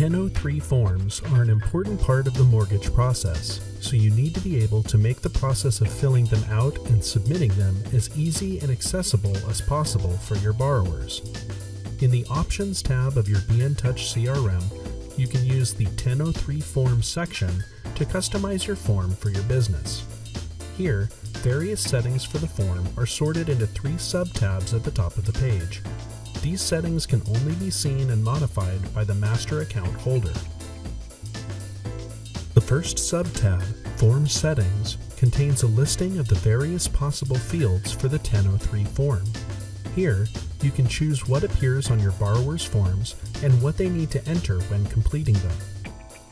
1003 forms are an important part of the mortgage process, so you need to be able to make the process of filling them out and submitting them as easy and accessible as possible for your borrowers. In the Options tab of your BNTouch CRM, you can use the 1003 Forms section to customize your form for your business. Here, various settings for the form are sorted into 3 sub-tabs at the top of the page. These settings can only be seen and modified by the master account holder. The first sub-tab, Form Settings, contains a listing of the various possible fields for the 1003 form. Here, you can choose what appears on your borrower's forms and what they need to enter when completing them.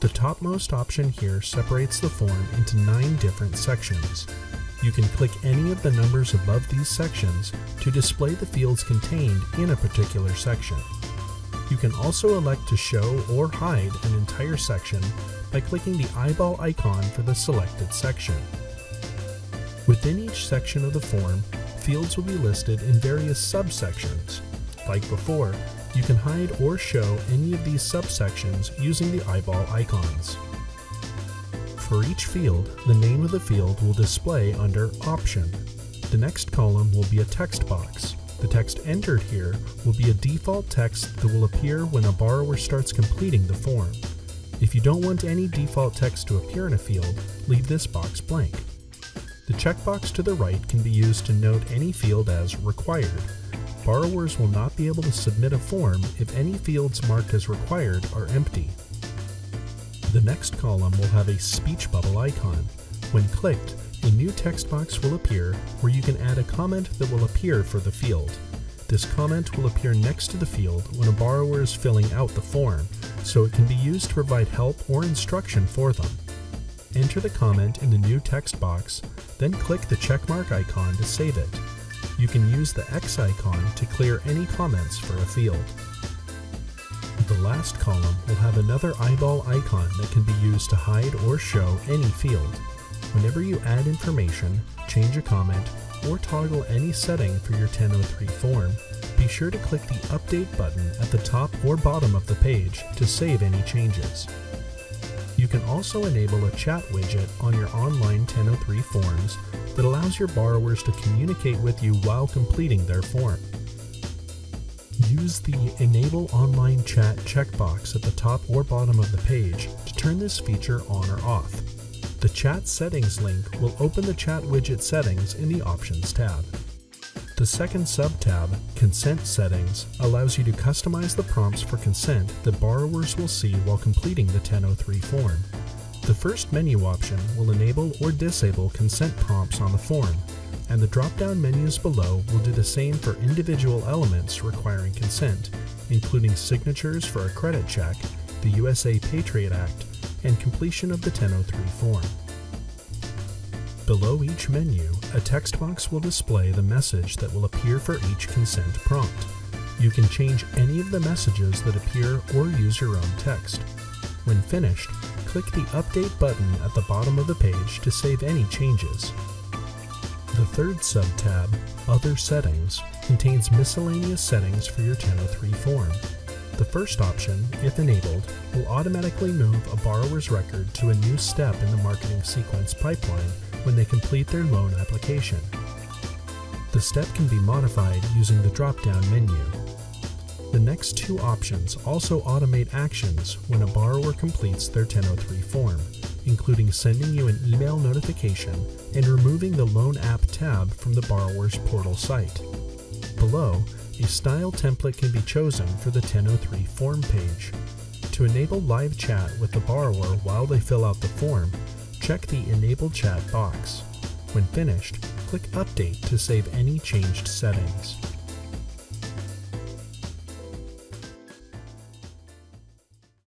The topmost option here separates the form into 9 different sections. You can click any of the numbers above these sections to display the fields contained in a particular section. You can also elect to show or hide an entire section by clicking the eyeball icon for the selected section. Within each section of the form, fields will be listed in various subsections. Like before, you can hide or show any of these subsections using the eyeball icons. For each field, the name of the field will display under Option. The next column will be a text box. The text entered here will be a default text that will appear when a borrower starts completing the form. If you don't want any default text to appear in a field, leave this box blank. The checkbox to the right can be used to note any field as required. Borrowers will not be able to submit a form if any fields marked as required are empty. The next column will have a speech bubble icon. When clicked, a new text box will appear where you can add a comment that will appear for the field. This comment will appear next to the field when a borrower is filling out the form, so it can be used to provide help or instruction for them. Enter the comment in the new text box, then click the checkmark icon to save it. You can use the X icon to clear any comments for a field. The last column will have another eyeball icon that can be used to hide or show any field. Whenever you add information, change a comment, or toggle any setting for your 1003 form, be sure to click the Update button at the top or bottom of the page to save any changes. You can also enable a chat widget on your online 1003 forms that allows your borrowers to communicate with you while completing their form. Use the Enable Online Chat checkbox at the top or bottom of the page to turn this feature on or off. The Chat Settings link will open the chat widget settings in the Options tab. The second sub-tab, Consent Settings, allows you to customize the prompts for consent that borrowers will see while completing the 1003 form. The first menu option will enable or disable consent prompts on the form, and the drop-down menus below will do the same for individual elements requiring consent, including signatures for a credit check, the USA Patriot Act, and completion of the 1003 form. Below each menu, a text box will display the message that will appear for each consent prompt. You can change any of the messages that appear or use your own text. When finished, click the Update button at the bottom of the page to save any changes. The third sub-tab, Other Settings, contains miscellaneous settings for your 1003 form. The first option, if enabled, will automatically move a borrower's record to a new step in the marketing sequence pipeline when they complete their loan application. The step can be modified using the drop-down menu. The next 2 options also automate actions when a borrower completes their 1003 form, including sending you an email notification and removing the Loan App tab from the borrower's portal site. Below, a style template can be chosen for the 1003 form page. To enable live chat with the borrower while they fill out the form, check the Enable Chat box. When finished, click Update to save any changed settings.